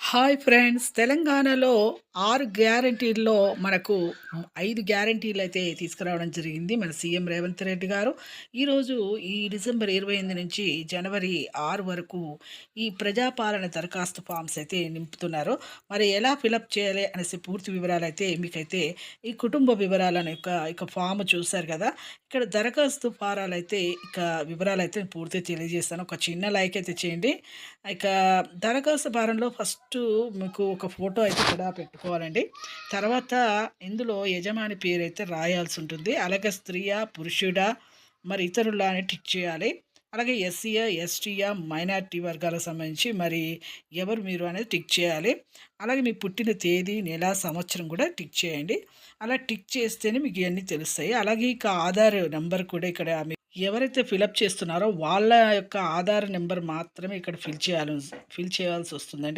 Hi friends! తెలంగాణలో 6 గ్యారంటీల్లో మనకు 5 గ్యారంటీలైతే తీసుకురావడం జరిగింది మన సీఎం రేవంత్ రెడ్డి గారు. ఈరోజు ఈ డిసెంబర్ 28 నుంచి జనవరి 6 వరకు ఈ ప్రజాపాలన దరఖాస్తు ఫామ్స్ అయితే నింపుతున్నారు. మరి ఎలా ఫిలప్ చేయాలి అనేసి పూర్తి వివరాలైతే మీకైతే ఈ కుటుంబ వివరాలని ఇక ఫామ్ చూసారు కదా! ఇక్కడ దరఖాస్తు ఫారాలైతే వివరాలైతే పూర్తిగా తెలియజేస్తాను. ఒక చిన్న లైక్ అయితే చేయండి. ఇక దరఖాస్తు ఫారంలో ఫస్టు మీకు ఒక ఫోటో అయితే ఇక్కడ పెట్టుకోవాలండి. తర్వాత ఇందులో యజమాని పేరైతే రాయాల్సి ఉంటుంది. అలాగే స్త్రీయా? పురుషుడా? మరి ఇతరులా అని టిక్ చేయాలి. అలాగే ఎస్సీయా? ఎస్టీయా? మైనారిటీ వర్గాలకు సంబంధించి మరి ఎవరు మీరు అనేది టిక్ చేయాలి. అలాగే మీ పుట్టిన తేదీ, నెల, సంవత్సరం కూడా టిక్ చేయండి. అలా టిక్ చేస్తేనే మీకు ఇవన్నీ తెలుస్తాయి. అలాగే ఇక ఆధార్ నంబర్ కూడా ఇక్కడ ఎవరైతే ఫిలప్ చేస్తున్నారో వాళ్ళ యొక్క ఆధార్ నెంబర్ మాత్రమే ఇక్కడ ఫిల్ చేయాల్సి వస్తుందండి.